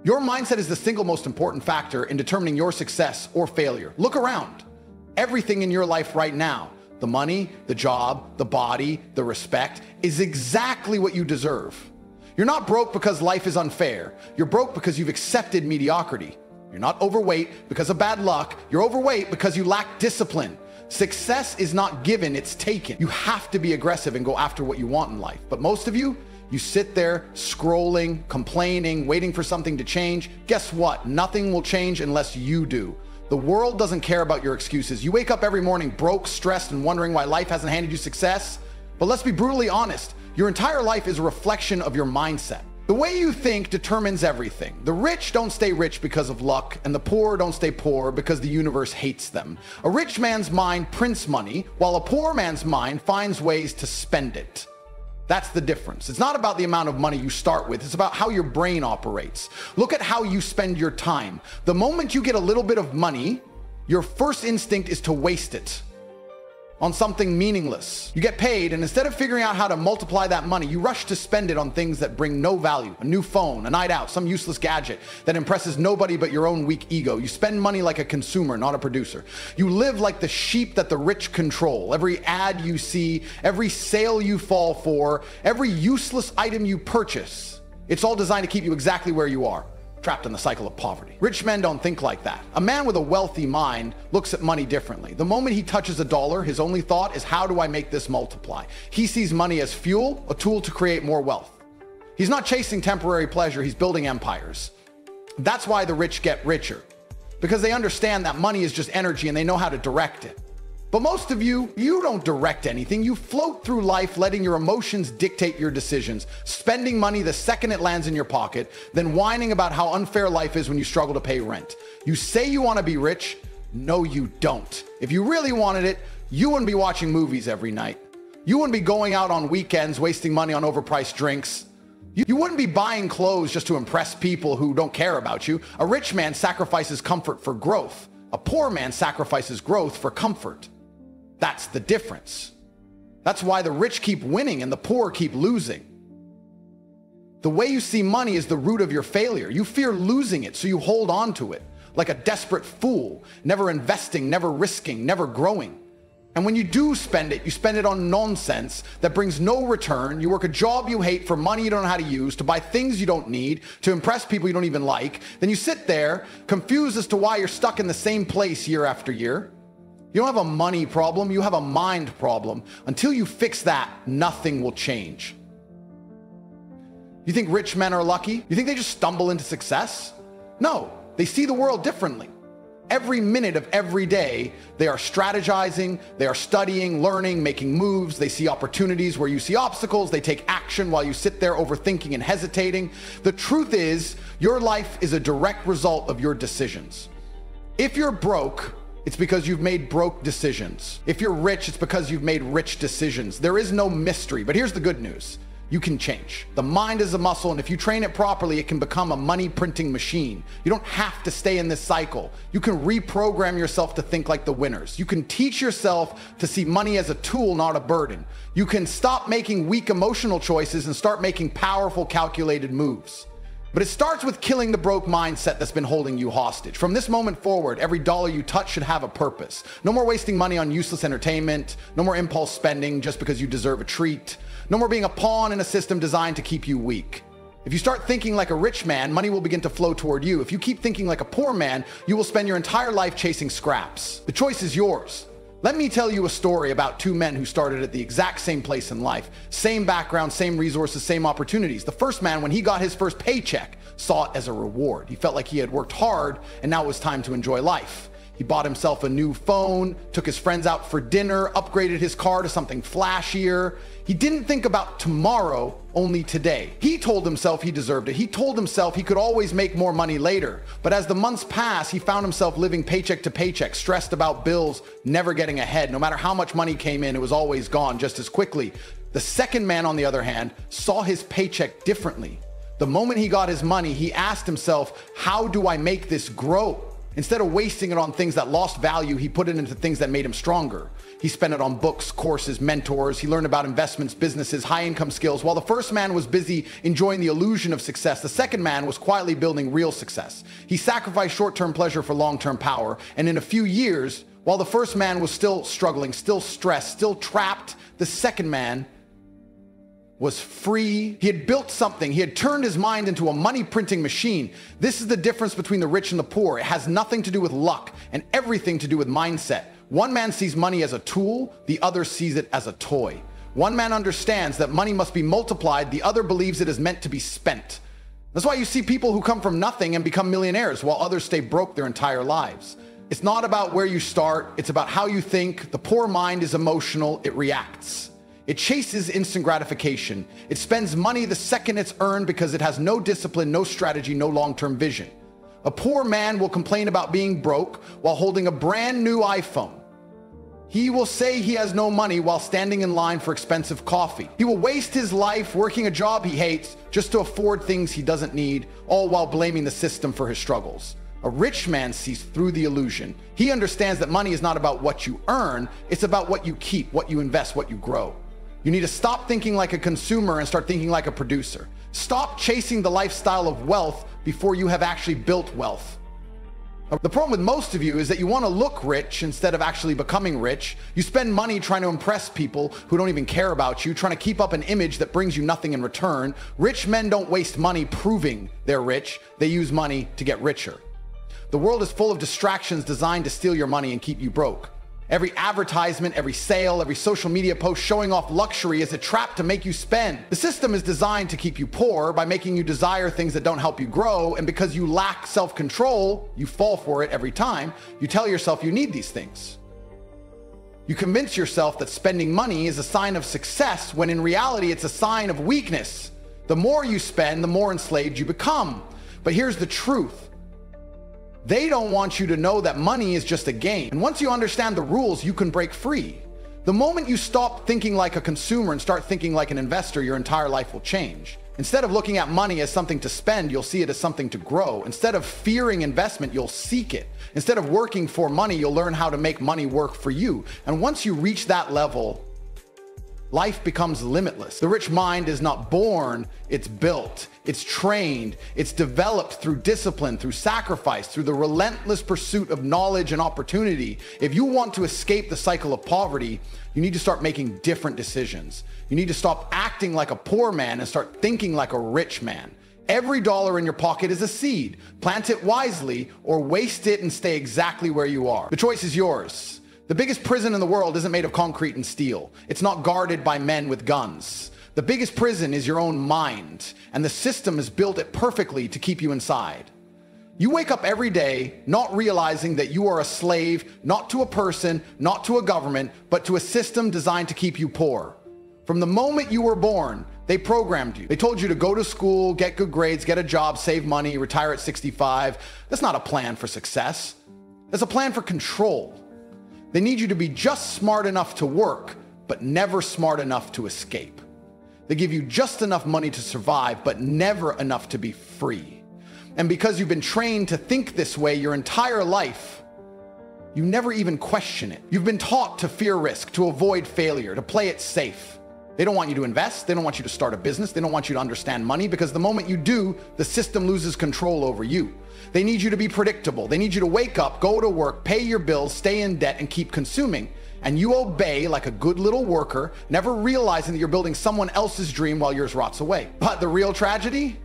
Your mindset is the single most important factor in determining your success or failure. Look around. Everything in your life right now, the money, the job, the body, the respect, is exactly what you deserve. You're not broke because life is unfair. You're broke because you've accepted mediocrity. You're not overweight because of bad luck. You're overweight because you lack discipline. Success is not given, it's taken. You have to be aggressive and go after what you want in life. But most of you sit there scrolling, complaining, waiting for something to change. Guess what? Nothing will change unless you do. The world doesn't care about your excuses. You wake up every morning broke, stressed, and wondering why life hasn't handed you success. But let's be brutally honest. Your entire life is a reflection of your mindset. The way you think determines everything. The rich don't stay rich because of luck, and the poor don't stay poor because the universe hates them. A rich man's mind prints money, while a poor man's mind finds ways to spend it. That's the difference. It's not about the amount of money you start with. It's about how your brain operates. Look at how you spend your time. The moment you get a little bit of money, your first instinct is to waste it on something meaningless. You get paid, and instead of figuring out how to multiply that money, you rush to spend it on things that bring no value. A new phone, a night out, some useless gadget that impresses nobody but your own weak ego. You spend money like a consumer, not a producer. You live like the sheep that the rich control. Every ad you see, every sale you fall for, every useless item you purchase, it's all designed to keep you exactly where you are, trapped in the cycle of poverty. Rich men don't think like that. A man with a wealthy mind looks at money differently. The moment he touches a dollar, his only thought is, how do I make this multiply? He sees money as fuel, a tool to create more wealth. He's not chasing temporary pleasure, he's building empires. That's why the rich get richer, because they understand that money is just energy and they know how to direct it. But most of you don't direct anything. You float through life letting your emotions dictate your decisions, spending money the second it lands in your pocket, then whining about how unfair life is when you struggle to pay rent. You say you want to be rich. No, you don't. If you really wanted it, you wouldn't be watching movies every night. You wouldn't be going out on weekends wasting money on overpriced drinks. You wouldn't be buying clothes just to impress people who don't care about you. A rich man sacrifices comfort for growth. A poor man sacrifices growth for comfort. That's the difference. That's why the rich keep winning and the poor keep losing. The way you see money is the root of your failure. You fear losing it, so you hold on to it like a desperate fool, never investing, never risking, never growing. And when you do spend it, you spend it on nonsense that brings no return. You work a job you hate for money you don't know how to use, to buy things you don't need, to impress people you don't even like. Then you sit there confused as to why you're stuck in the same place year after year. You don't have a money problem, you have a mind problem. Until you fix that, nothing will change. You think rich men are lucky? You think they just stumble into success? No, they see the world differently. Every minute of every day, they are strategizing, they are studying, learning, making moves. They see opportunities where you see obstacles. They take action while you sit there overthinking and hesitating. The truth is, your life is a direct result of your decisions. If you're broke, it's because you've made broke decisions. If you're rich, it's because you've made rich decisions. There is no mystery, but here's the good news. You can change. The mind is a muscle, and if you train it properly, it can become a money printing machine. You don't have to stay in this cycle. You can reprogram yourself to think like the winners. You can teach yourself to see money as a tool, not a burden. You can stop making weak emotional choices and start making powerful, calculated moves. But it starts with killing the broke mindset that's been holding you hostage. From this moment forward, every dollar you touch should have a purpose. No more wasting money on useless entertainment. No more impulse spending just because you deserve a treat. No more being a pawn in a system designed to keep you weak. If you start thinking like a rich man, money will begin to flow toward you. If you keep thinking like a poor man, you will spend your entire life chasing scraps. The choice is yours. Let me tell you a story about two men who started at the exact same place in life. Same background, same resources, same opportunities. The first man, when he got his first paycheck, saw it as a reward. He felt like he had worked hard and now it was time to enjoy life. He bought himself a new phone, took his friends out for dinner, upgraded his car to something flashier. He didn't think about tomorrow, only today. He told himself he deserved it. He told himself he could always make more money later. But as the months passed, he found himself living paycheck to paycheck, stressed about bills, never getting ahead. No matter how much money came in, it was always gone just as quickly. The second man, on the other hand, saw his paycheck differently. The moment he got his money, he asked himself, how do I make this grow? Instead of wasting it on things that lost value, he put it into things that made him stronger. He spent it on books, courses, mentors. He learned about investments, businesses, high-income skills. While the first man was busy enjoying the illusion of success, the second man was quietly building real success. He sacrificed short-term pleasure for long-term power. And in a few years, while the first man was still struggling, still stressed, still trapped, the second man was free. He had built something. He had turned his mind into a money printing machine. This is the difference between the rich and the poor. It has nothing to do with luck and everything to do with mindset. One man sees money as a tool, the other sees it as a toy. One man understands that money must be multiplied, the other believes it is meant to be spent. That's why you see people who come from nothing and become millionaires while others stay broke their entire lives. It's not about where you start, it's about how you think. The poor mind is emotional, it reacts. It chases instant gratification. It spends money the second it's earned because it has no discipline, no strategy, no long-term vision. A poor man will complain about being broke while holding a brand new iPhone. He will say he has no money while standing in line for expensive coffee. He will waste his life working a job he hates just to afford things he doesn't need, all while blaming the system for his struggles. A rich man sees through the illusion. He understands that money is not about what you earn, it's about what you keep, what you invest, what you grow. You need to stop thinking like a consumer and start thinking like a producer. Stop chasing the lifestyle of wealth before you have actually built wealth. The problem with most of you is that you want to look rich instead of actually becoming rich. You spend money trying to impress people who don't even care about you, trying to keep up an image that brings you nothing in return. Rich men don't waste money proving they're rich. They use money to get richer. The world is full of distractions designed to steal your money and keep you broke. Every advertisement, every sale, every social media post showing off luxury is a trap to make you spend. The system is designed to keep you poor by making you desire things that don't help you grow, and because you lack self-control, you fall for it every time. You tell yourself you need these things. You convince yourself that spending money is a sign of success, when in reality it's a sign of weakness. The more you spend, the more enslaved you become. But here's the truth. They don't want you to know that money is just a game. And once you understand the rules, you can break free. The moment you stop thinking like a consumer and start thinking like an investor, your entire life will change. Instead of looking at money as something to spend, you'll see it as something to grow. Instead of fearing investment, you'll seek it. Instead of working for money, you'll learn how to make money work for you. And once you reach that level, life becomes limitless. The rich mind is not born, it's built, it's trained, it's developed through discipline, through sacrifice, through the relentless pursuit of knowledge and opportunity. If you want to escape the cycle of poverty, you need to start making different decisions. You need to stop acting like a poor man and start thinking like a rich man. Every dollar in your pocket is a seed. Plant it wisely or waste it and stay exactly where you are. The choice is yours. The biggest prison in the world isn't made of concrete and steel. It's not guarded by men with guns. The biggest prison is your own mind, and the system has built it perfectly to keep you inside. You wake up every day not realizing that you are a slave, not to a person, not to a government, but to a system designed to keep you poor. From the moment you were born, they programmed you. They told you to go to school, get good grades, get a job, save money, retire at 65. That's not a plan for success. That's a plan for control. They need you to be just smart enough to work, but never smart enough to escape. They give you just enough money to survive, but never enough to be free. And because you've been trained to think this way your entire life, you never even question it. You've been taught to fear risk, to avoid failure, to play it safe. They don't want you to invest. They don't want you to start a business. They don't want you to understand money, because the moment you do, the system loses control over you. They need you to be predictable. They need you to wake up, go to work, pay your bills, stay in debt, and keep consuming. And you obey like a good little worker, never realizing that you're building someone else's dream while yours rots away. But the real tragedy?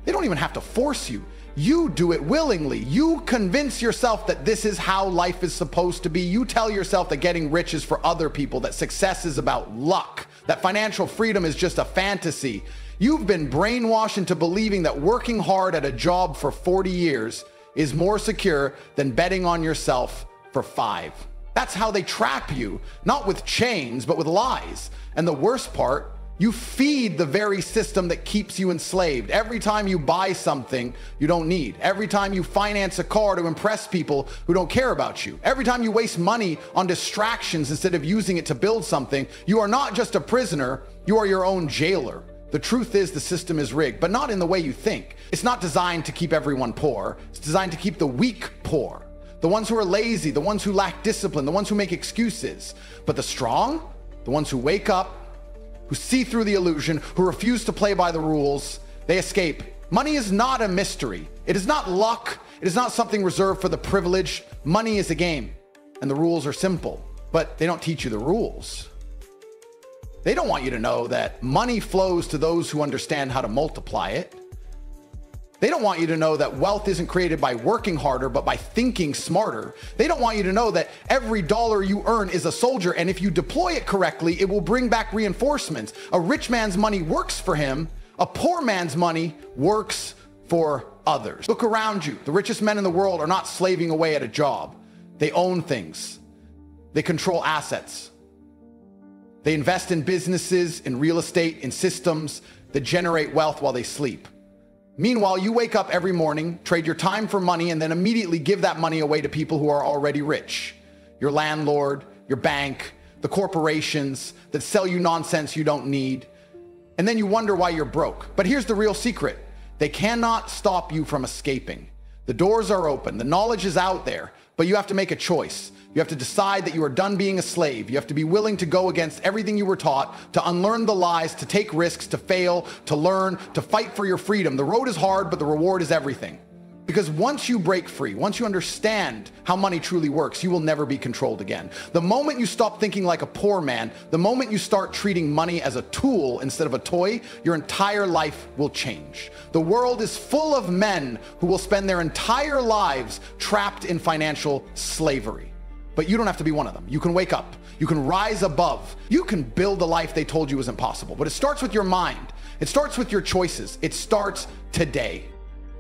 They don't even have to force you. You do it willingly. You convince yourself that this is how life is supposed to be. You tell yourself that getting rich is for other people, that success is about luck, that financial freedom is just a fantasy. You've been brainwashed into believing that working hard at a job for 40 years is more secure than betting on yourself for 5. That's how they trap you, not with chains, but with lies. And the worst part, you feed the very system that keeps you enslaved. Every time you buy something you don't need, every time you finance a car to impress people who don't care about you, every time you waste money on distractions instead of using it to build something, you are not just a prisoner, you are your own jailer. The truth is the system is rigged, but not in the way you think. It's not designed to keep everyone poor. It's designed to keep the weak poor. poor. The ones who are lazy, the ones who lack discipline, the ones who make excuses. But the strong, the ones who wake up, who see through the illusion, who refuse to play by the rules, they escape. Money is not a mystery. It is not luck. It is not something reserved for the privileged. Money is a game, and the rules are simple, but they don't teach you the rules. They don't want you to know that money flows to those who understand how to multiply it. They don't want you to know that wealth isn't created by working harder, but by thinking smarter. They don't want you to know that every dollar you earn is a soldier, and if you deploy it correctly, it will bring back reinforcements. A rich man's money works for him. A poor man's money works for others. Look around you. The richest men in the world are not slaving away at a job. They own things. They control assets. They invest in businesses, in real estate, in systems that generate wealth while they sleep. Meanwhile, you wake up every morning, trade your time for money, and then immediately give that money away to people who are already rich. Your landlord, your bank, the corporations that sell you nonsense you don't need. And then you wonder why you're broke. But here's the real secret. They cannot stop you from escaping. The doors are open. The knowledge is out there, but you have to make a choice. You have to decide that you are done being a slave. You have to be willing to go against everything you were taught, to unlearn the lies, to take risks, to fail, to learn, to fight for your freedom. The road is hard, but the reward is everything. Because once you break free, once you understand how money truly works, you will never be controlled again. The moment you stop thinking like a poor man, the moment you start treating money as a tool instead of a toy, your entire life will change. The world is full of men who will spend their entire lives trapped in financial slavery. But you don't have to be one of them. You can wake up. You can rise above. You can build a life they told you was impossible. But it starts with your mind. It starts with your choices. It starts today.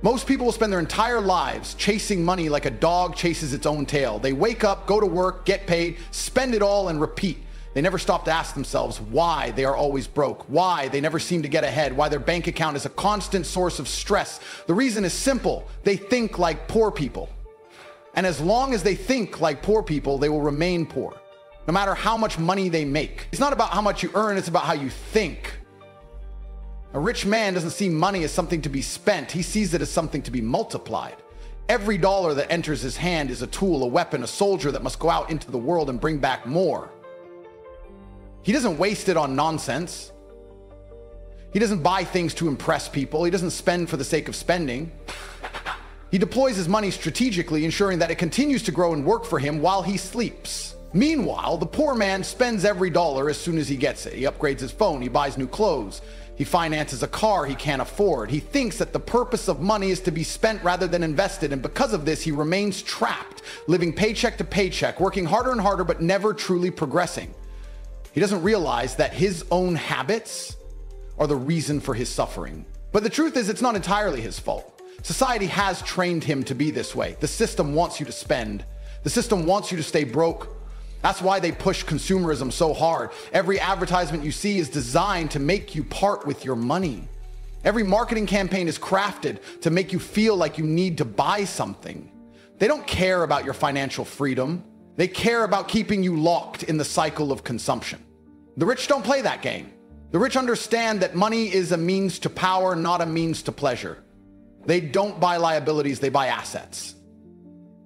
Most people will spend their entire lives chasing money like a dog chases its own tail. They wake up, go to work, get paid, spend it all, and repeat. They never stop to ask themselves why they are always broke, why they never seem to get ahead, why their bank account is a constant source of stress. The reason is simple. They think like poor people. And as long as they think like poor people, they will remain poor, no matter how much money they make. It's not about how much you earn, it's about how you think. A rich man doesn't see money as something to be spent. He sees it as something to be multiplied. Every dollar that enters his hand is a tool, a weapon, a soldier that must go out into the world and bring back more. He doesn't waste it on nonsense. He doesn't buy things to impress people. He doesn't spend for the sake of spending. He deploys his money strategically, ensuring that it continues to grow and work for him while he sleeps. Meanwhile, the poor man spends every dollar as soon as he gets it. He upgrades his phone, he buys new clothes, he finances a car he can't afford. He thinks that the purpose of money is to be spent rather than invested, and because of this, he remains trapped, living paycheck to paycheck, working harder and harder, but never truly progressing. He doesn't realize that his own habits are the reason for his suffering. But the truth is, it's not entirely his fault. Society has trained him to be this way. The system wants you to spend. The system wants you to stay broke. That's why they push consumerism so hard. Every advertisement you see is designed to make you part with your money. Every marketing campaign is crafted to make you feel like you need to buy something. They don't care about your financial freedom. They care about keeping you locked in the cycle of consumption. The rich don't play that game. The rich understand that money is a means to power, not a means to pleasure. They don't buy liabilities, they buy assets.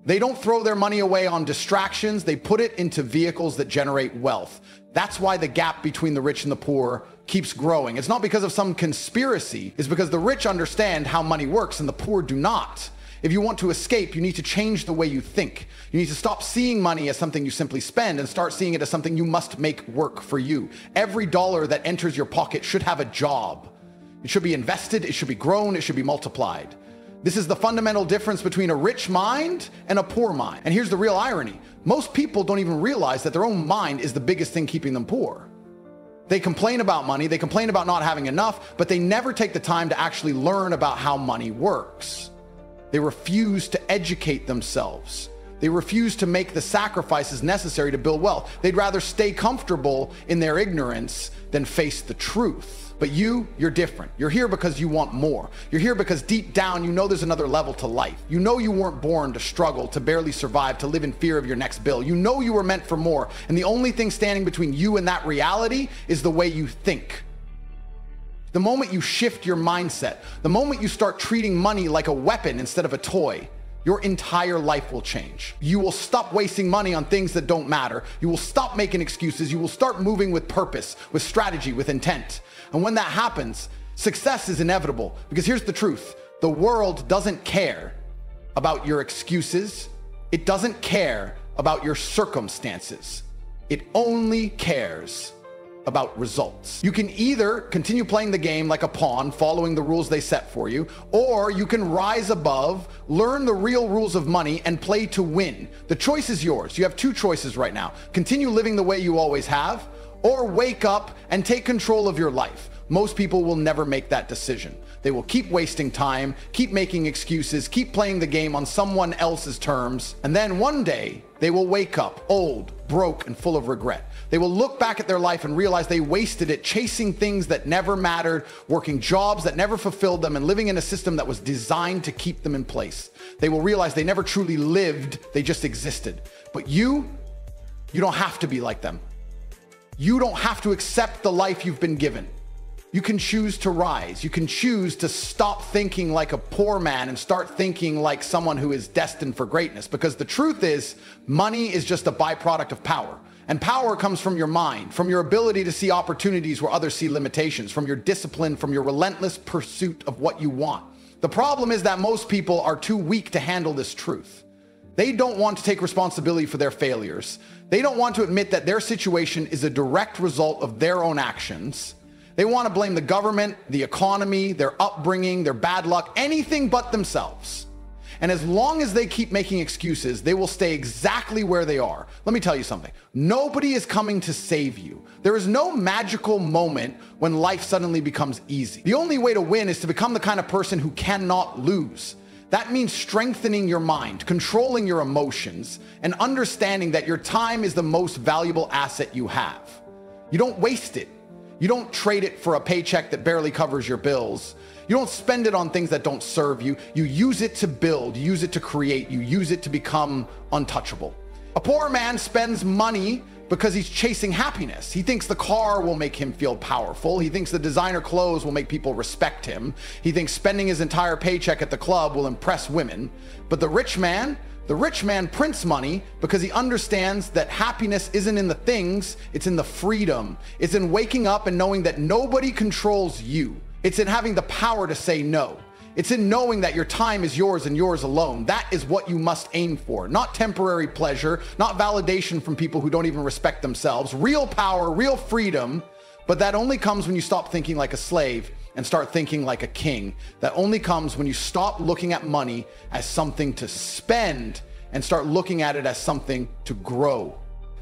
They don't throw their money away on distractions, they put it into vehicles that generate wealth. That's why the gap between the rich and the poor keeps growing. It's not because of some conspiracy, it's because the rich understand how money works and the poor do not. If you want to escape, you need to change the way you think. You need to stop seeing money as something you simply spend and start seeing it as something you must make work for you. Every dollar that enters your pocket should have a job. It should be invested, it should be grown, it should be multiplied. This is the fundamental difference between a rich mind and a poor mind. And here's the real irony. Most people don't even realize that their own mind is the biggest thing keeping them poor. They complain about money, they complain about not having enough, but they never take the time to actually learn about how money works. They refuse to educate themselves. They refuse to make the sacrifices necessary to build wealth. They'd rather stay comfortable in their ignorance than face the truth. But you're different. You're here because you want more. You're here because deep down you know there's another level to life. You know you weren't born to struggle, to barely survive, to live in fear of your next bill. You know you were meant for more. And the only thing standing between you and that reality is the way you think. The moment you shift your mindset, the moment you start treating money like a weapon instead of a toy, your entire life will change. You will stop wasting money on things that don't matter. You will stop making excuses. You will start moving with purpose, with strategy, with intent. And when that happens, success is inevitable. Because here's the truth. The world doesn't care about your excuses. It doesn't care about your circumstances. It only cares about results. You can either continue playing the game like a pawn, following the rules they set for you, or you can rise above, learn the real rules of money, and play to win. The choice is yours. You have two choices right now. Continue living the way you always have, or wake up and take control of your life. Most people will never make that decision. They will keep wasting time, keep making excuses, keep playing the game on someone else's terms, and then one day they will wake up old, broke, and full of regret. They will look back at their life and realize they wasted it chasing things that never mattered, working jobs that never fulfilled them, and living in a system that was designed to keep them in place. They will realize they never truly lived, they just existed. But you don't have to be like them. You don't have to accept the life you've been given. You can choose to rise. You can choose to stop thinking like a poor man and start thinking like someone who is destined for greatness. Because the truth is, money is just a byproduct of power. And power comes from your mind, from your ability to see opportunities where others see limitations, from your discipline, from your relentless pursuit of what you want. The problem is that most people are too weak to handle this truth. They don't want to take responsibility for their failures. They don't want to admit that their situation is a direct result of their own actions. They want to blame the government, the economy, their upbringing, their bad luck, anything but themselves. And as long as they keep making excuses, they will stay exactly where they are. Let me tell you something. Nobody is coming to save you. There is no magical moment when life suddenly becomes easy. The only way to win is to become the kind of person who cannot lose. That means strengthening your mind, controlling your emotions, and understanding that your time is the most valuable asset you have. You don't waste it. You don't trade it for a paycheck that barely covers your bills. You don't spend it on things that don't serve you. You use it to build, you use it to create, you use it to become untouchable. A poor man spends money because he's chasing happiness. He thinks the car will make him feel powerful. He thinks the designer clothes will make people respect him. He thinks spending his entire paycheck at the club will impress women. But the rich man prints money because he understands that happiness isn't in the things, it's in the freedom. It's in waking up and knowing that nobody controls you. It's in having the power to say no. It's in knowing that your time is yours and yours alone. That is what you must aim for. Not temporary pleasure, not validation from people who don't even respect themselves. Real power, real freedom, but that only comes when you stop thinking like a slave and start thinking like a king. That only comes when you stop looking at money as something to spend and start looking at it as something to grow.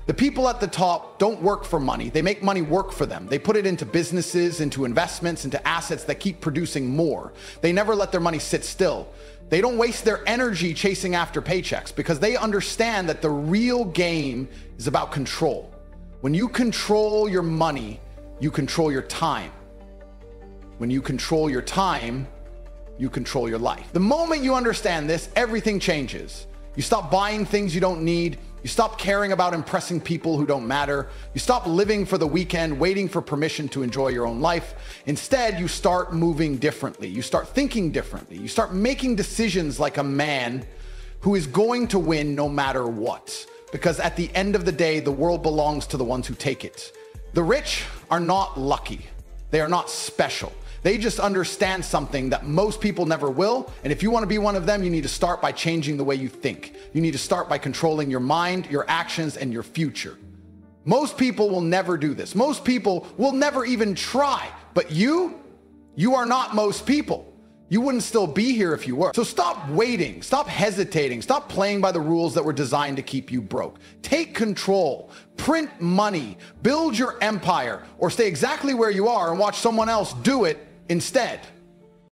The people at the top don't work for money. They make money work for them. They put it into businesses, into investments, into assets that keep producing more. They never let their money sit still. They don't waste their energy chasing after paychecks because they understand that the real game is about control. When you control your money, you control your time. When you control your time, you control your life. The moment you understand this, everything changes. You stop buying things you don't need. You stop caring about impressing people who don't matter. You stop living for the weekend, waiting for permission to enjoy your own life. Instead, you start moving differently. You start thinking differently. You start making decisions like a man who is going to win no matter what. Because at the end of the day, the world belongs to the ones who take it. The rich are not lucky. They are not special. They just understand something that most people never will. And if you want to be one of them, you need to start by changing the way you think. You need to start by controlling your mind, your actions, and your future. Most people will never do this. Most people will never even try. But you are not most people. You wouldn't still be here if you were. So stop waiting, stop hesitating, stop playing by the rules that were designed to keep you broke. Take control, print money, build your empire, or stay exactly where you are and watch someone else do it instead.